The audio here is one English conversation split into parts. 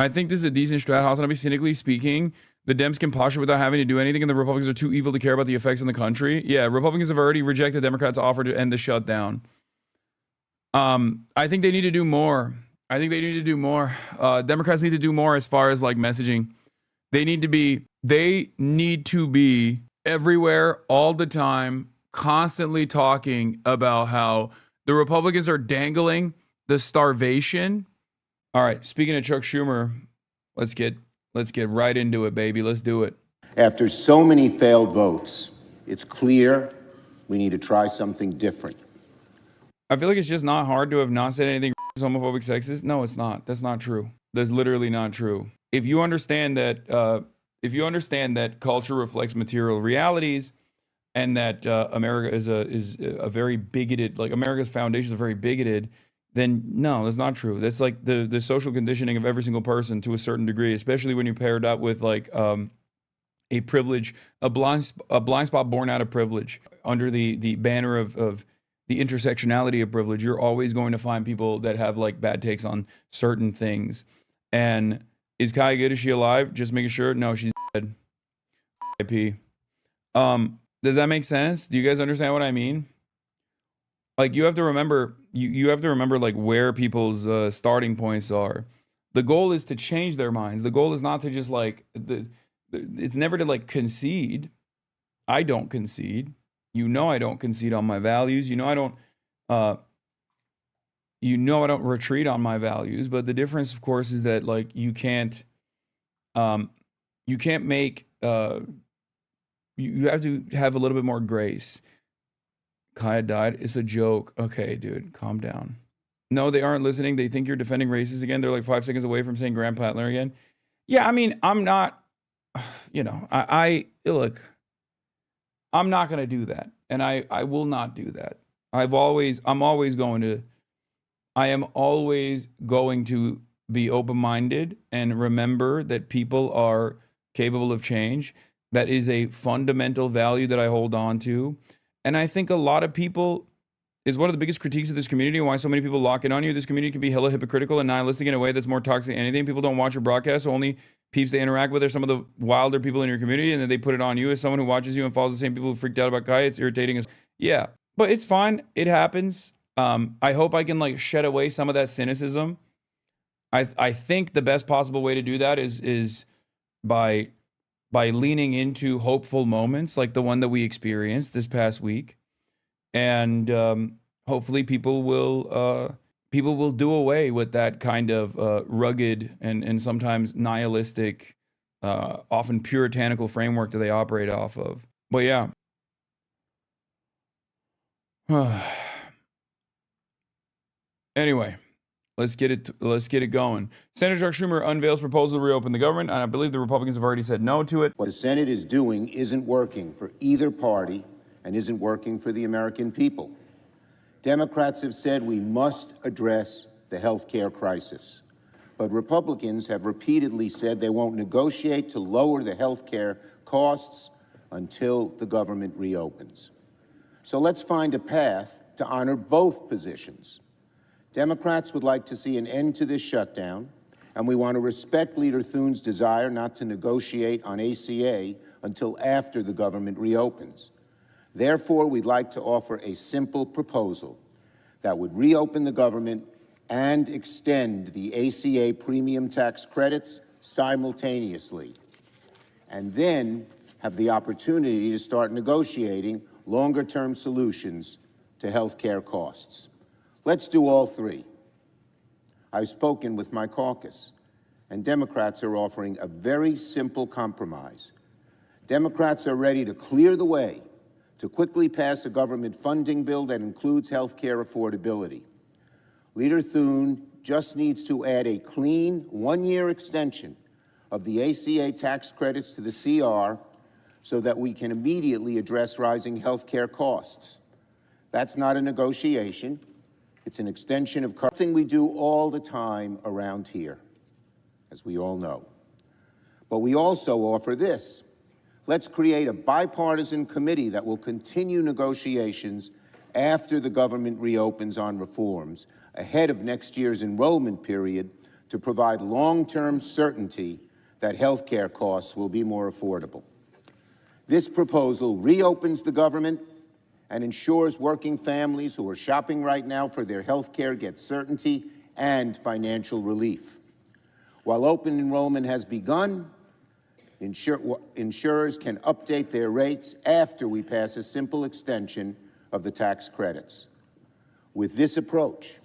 I think this is a decent strat. HasanAbi, cynically speaking, the Dems can posture without having to do anything, and the Republicans are too evil to care about the effects in the country. Yeah, Republicans have already rejected Democrats' offer to end the shutdown. I think they need to do more. Democrats need to do more as far as like messaging. They need to be everywhere all the time, constantly talking about how the Republicans are dangling the starvation. All right, speaking of Chuck Schumer, let's get right into it, baby. Let's do it. After so many failed votes, it's clear we need to try something different. I feel like it's just not hard to have not said anything homophobic, sexist. No, it's not. That's not true. That's literally not true. If you understand that culture reflects material realities, and that America is a very bigoted, like America's foundation is very bigoted, then no, that's not true. That's like the social conditioning of every single person to a certain degree, especially when you pair it up with like a privilege, a blind spot born out of privilege, under the banner of the intersectionality of privilege. You're always going to find people that have like bad takes on certain things. And is Kaya good? Is she alive? Just making sure. No, she's dead. IP. Does that make sense? Do you guys understand what I mean? Like, you have to remember, you have to remember like where people's starting points are. The goal is to change their minds. The goal is not to just like it's never to like concede. I don't concede. You know I don't concede on my values. You know I don't retreat on my values. But the difference, of course, is that like you can't make you have to have a little bit more grace. Kaya died. It's a joke. Okay, dude, calm down. No, they aren't listening. They think you're defending racists again. They're like 5 seconds away from saying Graham Patler again. Yeah, I mean, I'm not, I look, I'm not going to do that. And I will not do that. I am always going to be open-minded and remember that people are capable of change. That is a fundamental value that I hold on to. And I think a lot of people is one of the biggest critiques of this community and why so many people lock in on you. This community can be hella hypocritical and nihilistic in a way that's more toxic than anything. People don't watch your broadcast, so only peeps they interact with are some of the wilder people in your community, and then they put it on you as someone who watches you and follows the same people who freaked out about Kai. It's irritating. Yeah, but it's fine. It happens. I hope I can like shed away some of that cynicism. I think the best possible way to do that is by leaning into hopeful moments like the one that we experienced this past week. And hopefully people will do away with that kind of rugged and sometimes nihilistic, often puritanical framework that they operate off of. But yeah. Anyway, let's get it going. Senator Chuck Schumer unveils proposal to reopen the government, and I believe the Republicans have already said no to it. What the Senate is doing isn't working for either party and isn't working for the American people. Democrats have said we must address the health care crisis, but Republicans have repeatedly said they won't negotiate to lower the health care costs until the government reopens. So let's find a path to honor both positions. Democrats would like to see an end to this shutdown, and we want to respect Leader Thune's desire not to negotiate on ACA until after the government reopens. Therefore, we'd like to offer a simple proposal that would reopen the government and extend the ACA premium tax credits simultaneously, and then have the opportunity to start negotiating longer-term solutions to health care costs. Let's do all three. I've spoken with my caucus, and Democrats are offering a very simple compromise. Democrats are ready to clear the way to quickly pass a government funding bill that includes health care affordability. Leader Thune just needs to add a clean one-year extension of the ACA tax credits to the CR so that we can immediately address rising health care costs. That's not a negotiation. It's an extension of something we do all the time around here, as we all know. But we also offer this. Let's create a bipartisan committee that will continue negotiations after the government reopens on reforms, ahead of next year's enrollment period, to provide long-term certainty that health care costs will be more affordable. This proposal reopens the government and ensures working families who are shopping right now for their health care get certainty and financial relief. While open enrollment has begun, insurers can update their rates after we pass a simple extension of the tax credits. With this approach,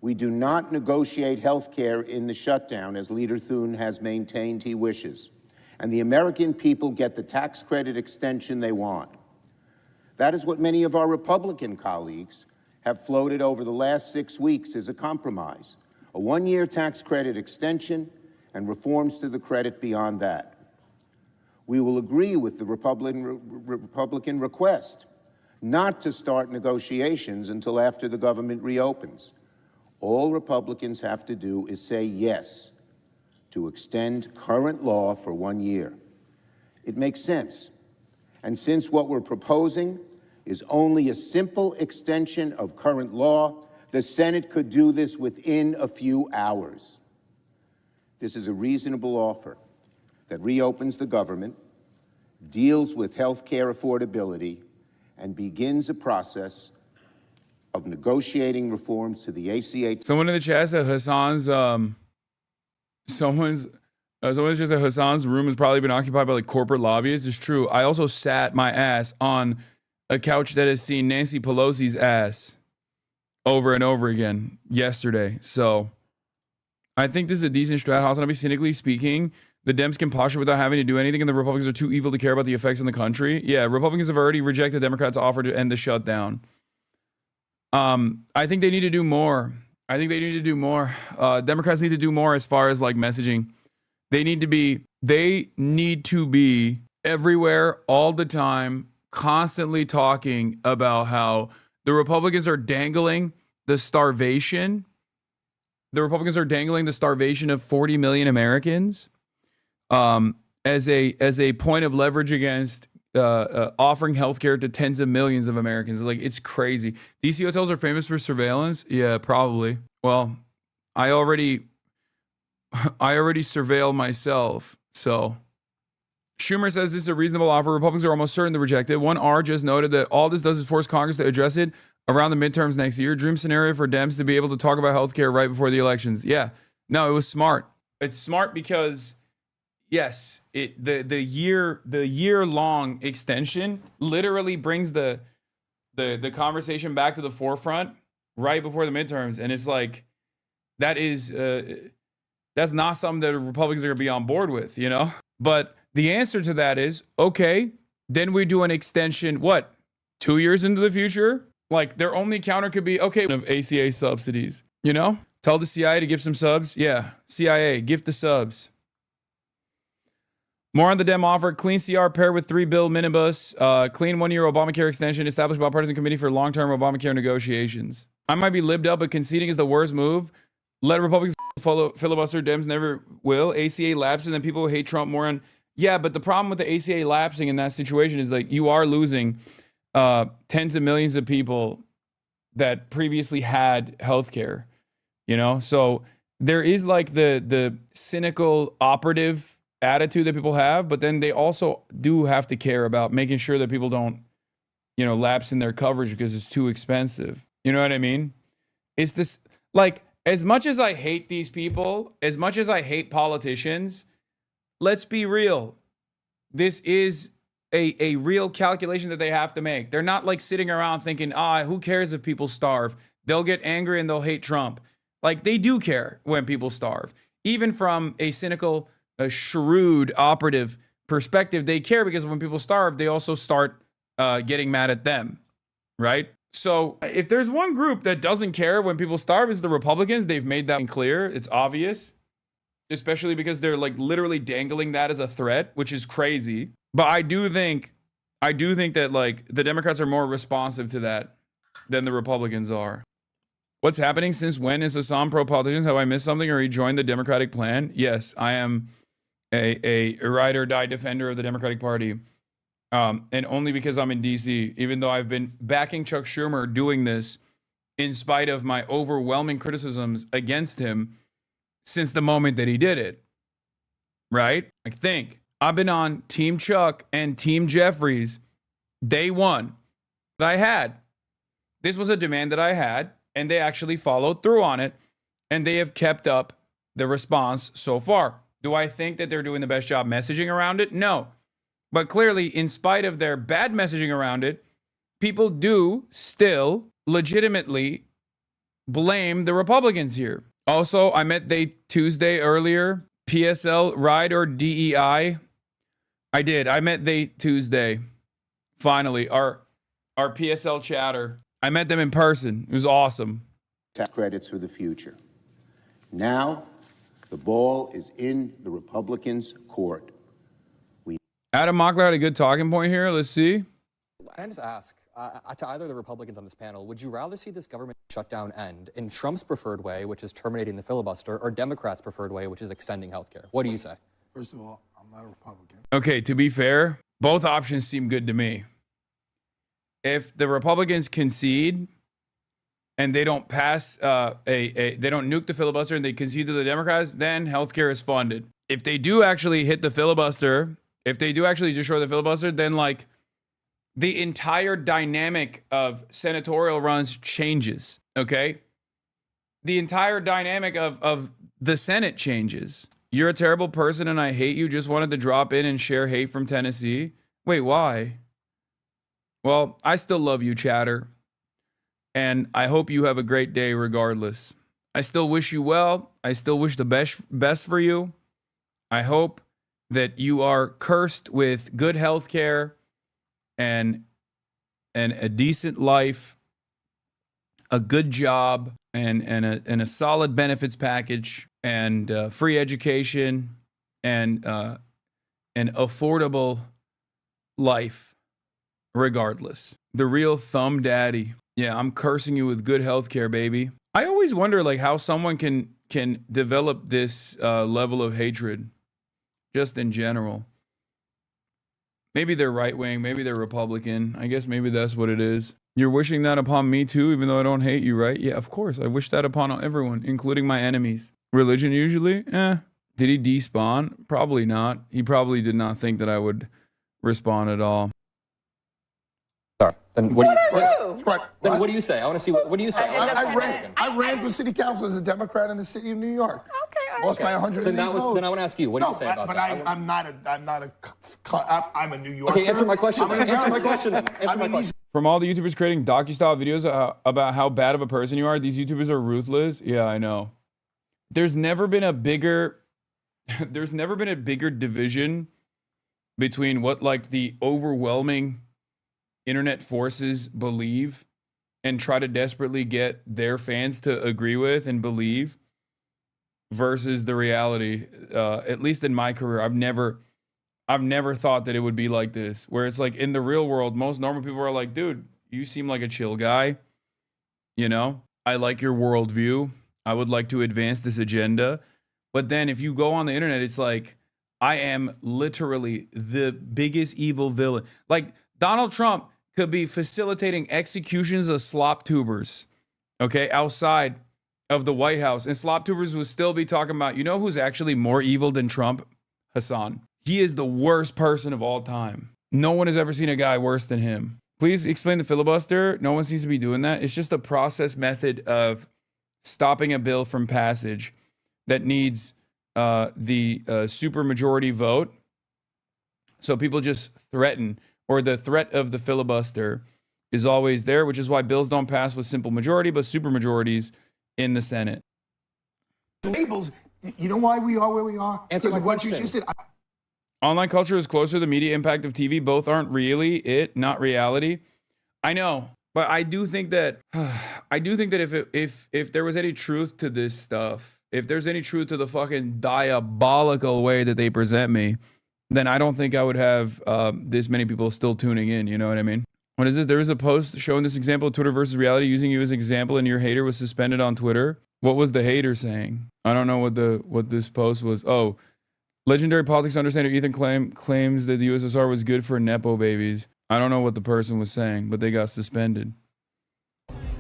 we do not negotiate health care in the shutdown, as Leader Thune has maintained he wishes, and the American people get the tax credit extension they want. That is what many of our Republican colleagues have floated over the last 6 weeks as a compromise: a one-year tax credit extension and reforms to the credit beyond that. We will agree with the Republican request not to start negotiations until after the government reopens. All Republicans have to do is say yes to extend current law for 1 year. It makes sense. And since what we're proposing is only a simple extension of current law, the Senate could do this within a few hours. This is a reasonable offer that reopens the government, deals with health care affordability, and begins a process of negotiating reforms to the ACA. Someone in the chat said someone's just said Hassan's room has probably been occupied by like corporate lobbyists. It's true. I also sat my ass on a couch that has seen Nancy Pelosi's ass over and over again yesterday. So I think this is a decent strat. HasanAbi, cynically speaking, the Dems can posture without having to do anything, and the Republicans are too evil to care about the effects in the country. Yeah, Republicans have already rejected Democrats' offer to end the shutdown. I think they need to do more. Democrats need to do more as far as like messaging. They need to be everywhere all the time, constantly talking about how the Republicans are dangling the starvation. The Republicans are dangling the starvation of 40 million Americans as a point of leverage against offering healthcare to tens of millions of Americans. Like, it's crazy. DC hotels are famous for surveillance. Yeah, probably. Well, I already surveil myself. So Schumer says this is a reasonable offer. Republicans are almost certain to reject it. 1R just noted that all this does is force Congress to address it around the midterms next year. Dream scenario for Dems to be able to talk about healthcare right before the elections. Yeah, no, it was smart. It's smart because yes, the year long extension literally brings the conversation back to the forefront right before the midterms, and it's like that's not something that Republicans are going to be on board with, you know. But the answer to that is okay. Then we do an extension. What, 2 years into the future? Like, their only counter could be okay of ACA subsidies. You know, tell the CIA to give some subs. Yeah, CIA, gift the subs. More on the Dem offer. Clean CR paired with 3-bill minibus. Clean 1-year Obamacare extension. Established bipartisan committee for long-term Obamacare negotiations. I might be libbed up, but conceding is the worst move. Let Republicans filibuster. Dems never will. ACA lapsing, then people hate Trump more. And yeah, but the problem with the ACA lapsing in that situation is like you are losing tens of millions of people that previously had healthcare. You know, so there is like the cynical operative attitude that people have, but then they also do have to care about making sure that people don't, you know, lapse in their coverage because it's too expensive. You know what I mean? It's this, like, as much as I hate these people, as much as I hate politicians, let's be real. This is a real calculation that they have to make. They're not like sitting around thinking, who cares if people starve? They'll get angry and they'll hate Trump. Like, they do care when people starve. Even from a cynical, shrewd operative perspective, they care because when people starve, they also start getting mad at them, right? So if there's one group that doesn't care when people starve, it's the Republicans. They've made that clear. It's obvious, especially because they're like literally dangling that as a threat, which is crazy. But I do think that like the Democrats are more responsive to that than the Republicans are. What's happening? Since when is Hassan pro politicians? Have I missed something, or he joined the Democratic plan? Yes, I am a ride or die defender of the Democratic Party. And only because I'm in DC, even though I've been backing Chuck Schumer doing this in spite of my overwhelming criticisms against him since the moment that he did it, right? I think I've been on Team Chuck and Team Jeffries day one that I had. This was a demand that I had, and they actually followed through on it, and they have kept up the response so far. Do I think that they're doing the best job messaging around it? No. But clearly, in spite of their bad messaging around it, people do still legitimately blame the Republicans here. Also, I met they Tuesday earlier. PSL, ride or DEI? I did. I met they Tuesday. Finally, our PSL chatter. I met them in person. It was awesome. Tax credits for the future. Now, the ball is in the Republicans' court. Adam Mockler had a good talking point here. Let's see. Can I just ask, to either of the Republicans on this panel, would you rather see this government shutdown end in Trump's preferred way, which is terminating the filibuster, or Democrats' preferred way, which is extending health care? What do you say? First of all, I'm not a Republican. Okay, to be fair, both options seem good to me. If the Republicans concede and they don't pass they don't nuke the filibuster and they concede to the Democrats, then healthcare is funded. If they do actually hit the filibuster, if they do actually destroy the filibuster, then like the entire dynamic of senatorial runs changes. Okay, the entire dynamic of the Senate changes. You're a terrible person and I hate you. Just wanted to drop in and share hate from Tennessee. Wait, why? Well, I still love you, chatter. And I hope you have a great day regardless. I still wish you well. I still wish the best for you. I hope that you are cursed with good health care and a decent life, a good job, and a solid benefits package, and free education, and an affordable life regardless. The real thumb daddy. Yeah, I'm cursing you with good health care, baby. I always wonder like how someone can develop this level of hatred just in general. Maybe they're right wing, maybe they're Republican. I guess maybe that's what it is. You're wishing that upon me too, even though I don't hate you, right? Yeah, of course. I wish that upon everyone, including my enemies. Religion usually? Did he despawn? Probably not. He probably did not think that I would respond at all. Sorry. Then what do you Then what do you say? I want to see what do you say? I ran for city council as a Democrat in the city of New York. Okay. Lost by 108 votes. Then I want to ask you, what do you say about that? I'm a New Yorker. Okay, answer my question. Answer my question then. Answer my question. From all the YouTubers creating docu-style videos about how bad of a person you are, these YouTubers are ruthless. Yeah, I know. There's never been a bigger division between what like the overwhelming internet forces believe and try to desperately get their fans to agree with and believe versus the reality. At least in my career, I've never thought that it would be like this, where it's like in the real world, most normal people are like, dude, you seem like a chill guy. You know, I like your worldview. I would like to advance this agenda. But then if you go on the internet, it's like, I am literally the biggest evil villain. Like Donald Trump could be facilitating executions of slop tubers, okay, outside of the White House. And slop tubers would still be talking about, you know who's actually more evil than Trump? Hassan. He is the worst person of all time. No one has ever seen a guy worse than him. Please explain the filibuster. No one seems to be doing that. It's just a process method of stopping a bill from passage that needs the supermajority vote. So people just threaten, or the threat of the filibuster is always there, which is why bills don't pass with simple majority, but supermajorities in the Senate. Labels. You know why we are where we are? Answer my What you question. just did. Online culture is closer to the media impact of TV. Both aren't really it, not reality. I know, but I do think that if there was any truth to this stuff, if there's any truth to the fucking diabolical way that they present me, then I don't think I would have this many people still tuning in. You know what I mean? What is this? There was a post showing this example of Twitter versus reality, using you as an example, and your hater was suspended on Twitter. What was the hater saying? I don't know what this post was. Oh, legendary politics understander Ethan claims that the USSR was good for Nepo babies. I don't know what the person was saying, but they got suspended.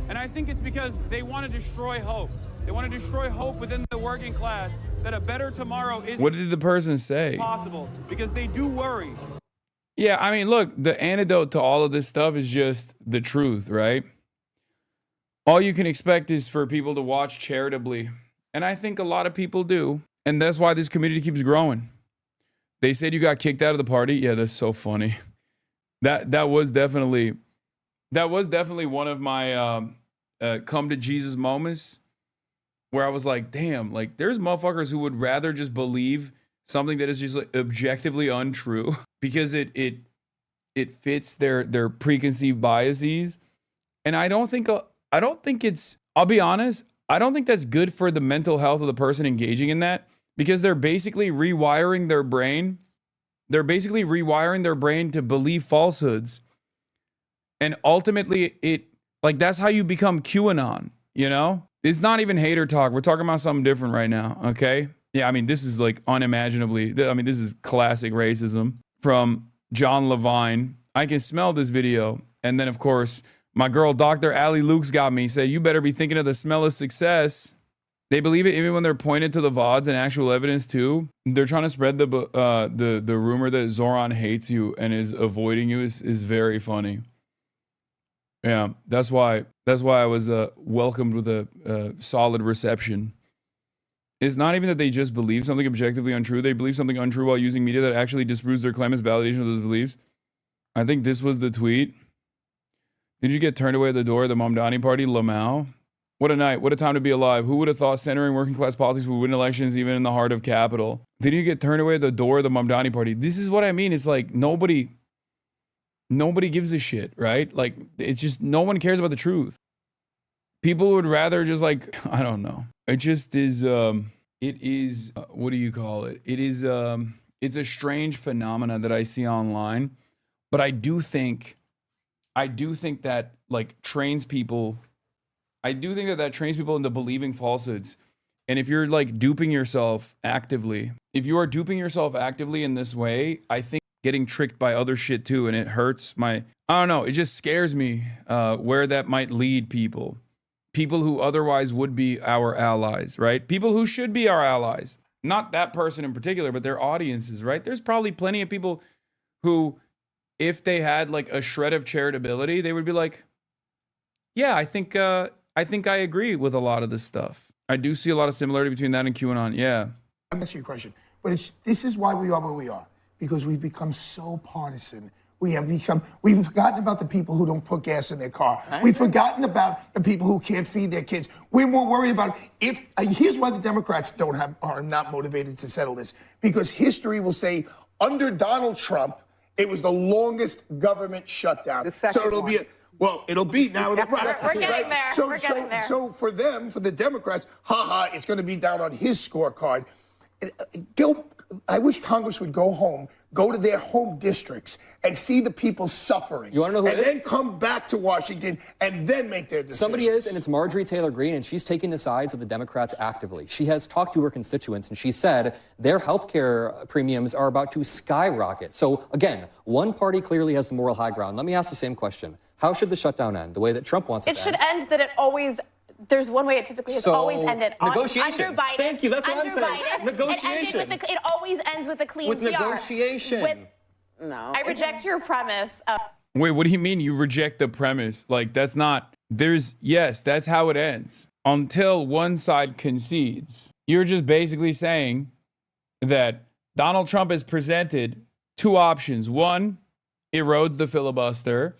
And I think it's because they want to destroy hope. They want to destroy hope within the working class that a better tomorrow is what did the person say? Possible, because they do worry. Yeah, I mean, look, the antidote to all of this stuff is just the truth, right? All you can expect is for people to watch charitably. And I think a lot of people do. And that's why this community keeps growing. They said you got kicked out of the party. Yeah, that's so funny. That was definitely one of my come to Jesus moments where I was like, damn, like there's motherfuckers who would rather just believe something that is just like objectively untrue because it fits their preconceived biases. And I don't think it's, I'll be honest, I don't think that's good for the mental health of the person engaging in that, because they're basically rewiring their brain. They're basically rewiring their brain to believe falsehoods. And ultimately, that's how you become QAnon, you know? It's not even hater talk. We're talking about something different right now, okay? Yeah, I mean, this is like unimaginably, this is classic racism from John Levine. I can smell this video. And then, of course, my girl, Dr. Allie Lukes, got me. Say, you better be thinking of the smell of success. They believe it even when they're pointed to the VODs and actual evidence too. They're trying to spread the rumor that Zoran hates you and is avoiding you is very funny. Yeah, that's why I was welcomed with a solid reception. It's not even that they just believe something objectively untrue. They believe something untrue while using media that actually disproves their claim as validation of those beliefs. I think this was the tweet. Did you get turned away at the door of the Mamdani party, Lamau? What a night. What a time to be alive. Who would have thought centering working class politics would win elections even in the heart of capital? Did you get turned away at the door of the Mamdani party? This is what I mean. It's like nobody gives a shit, right? Like, it's just no one cares about the truth. People would rather just like, I don't know. It just is, what do you call it? It is, it's a strange phenomena that I see online, but I do think that like trains people. I do think that trains people into believing falsehoods. And if you're like duping yourself actively, if you are duping yourself actively in this way, I think getting tricked by other shit too. And it hurts I don't know. It just scares me where that might lead people who otherwise would be our allies, right? People who should be our allies, not that person in particular, but their audiences, right? There's probably plenty of people who, if they had like a shred of charitability, they would be like, yeah, I think I agree with a lot of this stuff. I do see a lot of similarity between that and QAnon. Yeah. I'm answering your question, but this is why we are where we are, because we've become so partisan. We've forgotten about the people who don't put gas in their car. We've forgotten about the people who can't feed their kids. We're more worried about here's why the Democrats are not motivated to settle this, because history will say under Donald Trump, it was the longest government shutdown. The second one. It'll be now. We're getting there. We're getting there. So for the Democrats, it's going to be down on his scorecard. I wish Congress would go to their home districts and see the people suffering. You want to know who it is? And then come back to Washington and then make their decisions. Somebody is, and it's Marjorie Taylor Greene, and she's taking the sides of the Democrats actively. She has talked to her constituents, and she said their health care premiums are about to skyrocket. So, again, one party clearly has the moral high ground. Let me ask the same question. How should the shutdown end? The way that Trump wants it to end? It should end that it always... There's one way it typically has always ended. Negotiation. Under Biden. Thank you. That's what I'm saying. Biden, negotiation. It always ends with a clean with CR. Negotiation. No. I reject your premise. Wait, what do you mean you reject the premise? Like, that's how it ends. Until one side concedes. You're just basically saying that Donald Trump has presented two options. One, erodes the filibuster,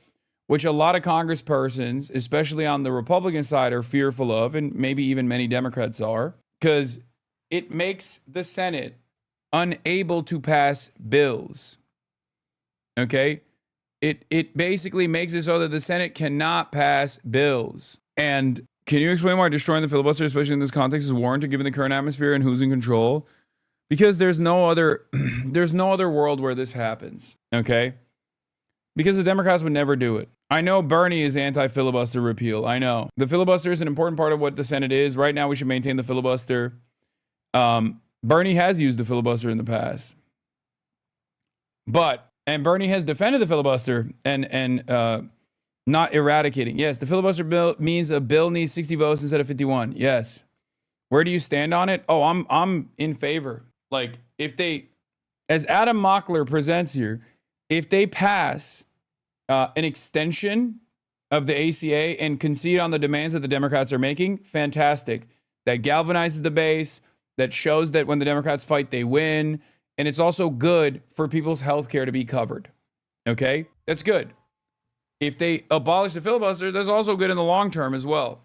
which a lot of congresspersons, especially on the Republican side, are fearful of, and maybe even many Democrats are, because it makes the Senate unable to pass bills. Okay? It basically makes it so that the Senate cannot pass bills. And can you explain why destroying the filibuster, especially in this context, is warranted given the current atmosphere and who's in control? Because there's no other world where this happens. Okay? Because the Democrats would never do it. I know Bernie is anti-filibuster repeal. I know. The filibuster is an important part of what the Senate is. Right now, we should maintain the filibuster. Bernie has used the filibuster in the past. And Bernie has defended the filibuster and not eradicating. Yes, the filibuster bill means a bill needs 60 votes instead of 51. Yes. Where do you stand on it? Oh, I'm in favor. Like, if they, as Adam Mockler presents here, if they pass an extension of the ACA and concede on the demands that the Democrats are making, fantastic. That galvanizes the base. That shows that when the Democrats fight, they win. And it's also good for people's health care to be covered. Okay? That's good. If they abolish the filibuster, that's also good in the long term as well.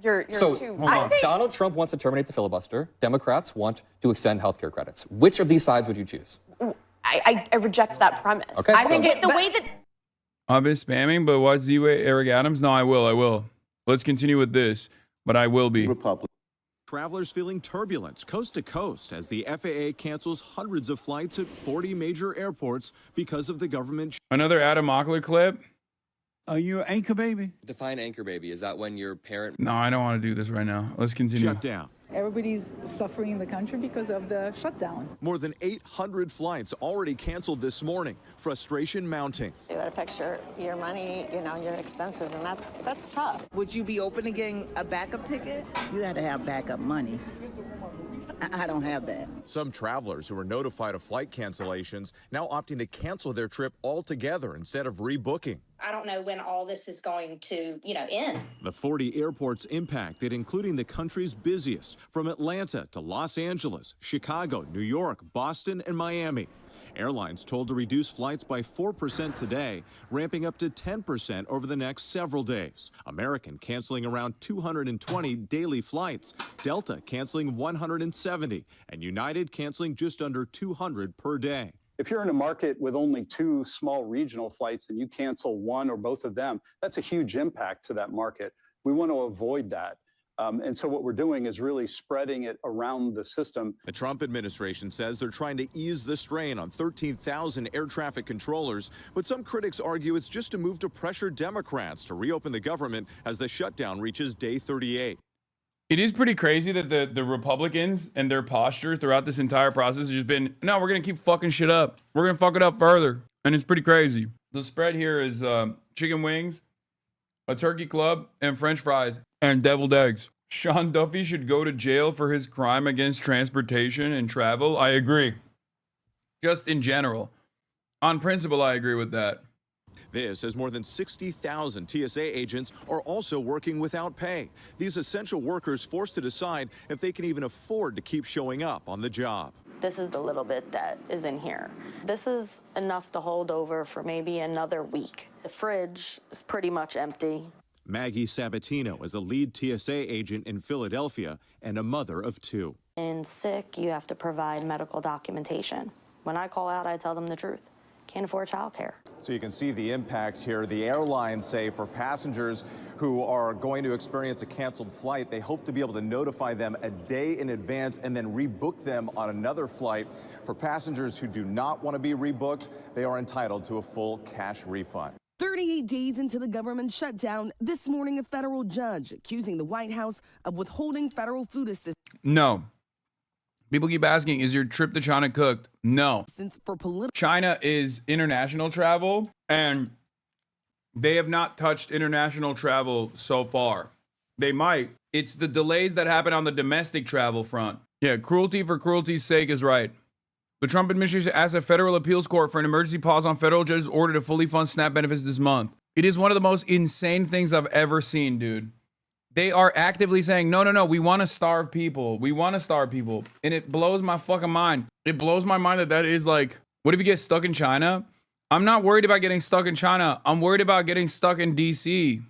You're So, too. hold on. Donald Trump wants to terminate the filibuster. Democrats want to extend health care credits. Which of these sides would you choose? I reject that premise. Okay, I so- think the way that Obvious spamming, but watch Z-Way, Eric Adams? No, I will. Let's continue with this, but I will be. Republic. Travelers feeling turbulence coast to coast as the FAA cancels hundreds of flights at 40 major airports because of the government. Another Adam Mockler clip? Are you an anchor baby? Define anchor baby. Is that when your parent... No, I don't want to do this right now. Let's continue. Shut down. Everybody's suffering in the country because of the shutdown. More than 800 flights already canceled this morning. Frustration mounting. It affects your money, your expenses, and that's tough. Would you be open to getting a backup ticket? You had to have backup money. I don't have that. Some travelers who were notified of flight cancellations now opting to cancel their trip altogether instead of rebooking. I don't know when all this is going to, end. The 40 airports impacted, including the country's busiest, from Atlanta to Los Angeles, Chicago, New York, Boston, and Miami. Airlines told to reduce flights by 4% today, ramping up to 10% over the next several days. American canceling around 220 daily flights, Delta canceling 170, and United canceling just under 200 per day. If you're in a market with only 2 small regional flights and you cancel one or both of them, that's a huge impact to that market. We want to avoid that. And so what we're doing is really spreading it around the system. The Trump administration says they're trying to ease the strain on 13,000 air traffic controllers, but some critics argue it's just a move to pressure Democrats to reopen the government as the shutdown reaches day 38. It is pretty crazy that the Republicans and their posture throughout this entire process has just been, no, we're going to keep fucking shit up. We're going to fuck it up further. And it's pretty crazy. The spread here is chicken wings, a turkey club, and French fries, and deviled eggs. Sean Duffy should go to jail for his crime against transportation and travel. I agree. Just in general. On principle, I agree with that. This as more than 60,000 TSA agents are also working without pay. These essential workers forced to decide if they can even afford to keep showing up on the job. This is the little bit that is in here. This is enough to hold over for maybe another week. The fridge is pretty much empty. Maggie Sabatino is a lead TSA agent in Philadelphia and a mother of 2. In sick, you have to provide medical documentation. When I call out, I tell them the truth. Can't afford childcare. So you can see the impact here. The airlines say for passengers who are going to experience a canceled flight, they hope to be able to notify them a day in advance and then rebook them on another flight. For passengers who do not want to be rebooked, they are entitled to a full cash refund. 38 days into the government shutdown, this morning a federal judge accusing the White House of withholding federal food assistance. No. People keep asking, is your trip to China cooked? No. For China is international travel, and they have not touched international travel so far. They might. It's the delays that happen on the domestic travel front. Yeah, cruelty for cruelty's sake is right. The Trump administration asked a federal appeals court for an emergency pause on federal judge's order to fully fund SNAP benefits this month. It is one of the most insane things I've ever seen, dude. They are actively saying, no, we want to starve people. We want to starve people. And it blows my fucking mind. It blows my mind that is like, what if you get stuck in China? I'm not worried about getting stuck in China. I'm worried about getting stuck in DC.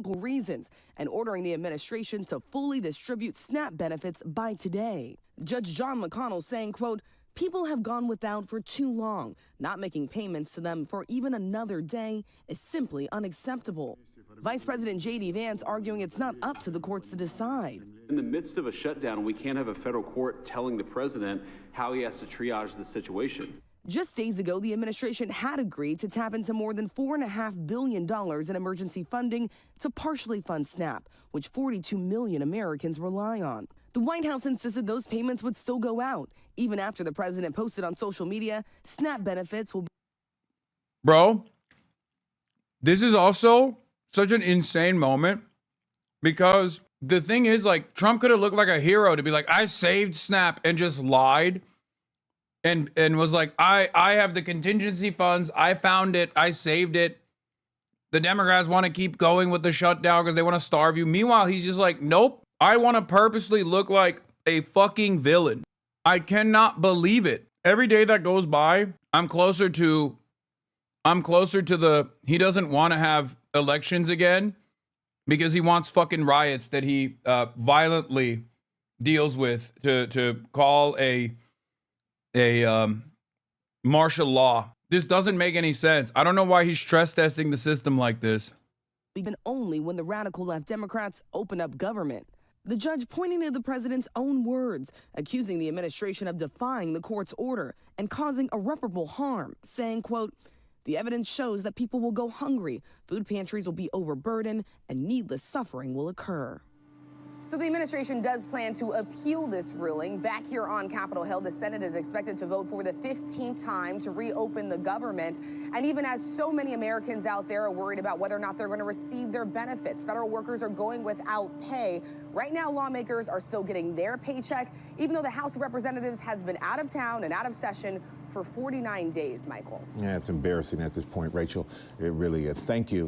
Reasons and ordering the administration to fully distribute SNAP benefits by today. Judge John McConnell saying, quote, people have gone without for too long. Not making payments to them for even another day is simply unacceptable. Vice President J.D. Vance arguing it's not up to the courts to decide. In the midst of a shutdown, we can't have a federal court telling the president how he has to triage the situation. Just days ago, the administration had agreed to tap into more than $4.5 billion in emergency funding to partially fund SNAP, which 42 million Americans rely on. The White House insisted those payments would still go out. Even after the president posted on social media, SNAP benefits will be... Bro, this is also such an insane moment because the thing is, like, Trump could have looked like a hero to be like, I saved Snap, and just lied and was like, I have the contingency funds. I found it. I saved it. The Democrats want to keep going with the shutdown because they want to starve you. Meanwhile, he's just like, nope, I want to purposely look like a fucking villain. I cannot believe it. Every day that goes by, I'm closer to the, he doesn't want to have elections again because he wants fucking riots that he violently deals with to call a martial law. This doesn't make any sense. I don't know why he's stress testing the system like this. Even only when the radical left Democrats open up government. The judge pointing to the president's own words, accusing the administration of defying the court's order and causing irreparable harm, saying, quote, the evidence shows that people will go hungry, food pantries will be overburdened, and needless suffering will occur. So the administration does plan to appeal this ruling. Back here on Capitol Hill, the Senate is expected to vote for the 15th time to reopen the government. And even as so many Americans out there are worried about whether or not they're going to receive their benefits, federal workers are going without pay. Right now, lawmakers are still getting their paycheck, even though the House of Representatives has been out of town and out of session for 49 days, Michael. Yeah, it's embarrassing at this point, Rachel. It really is. Thank you.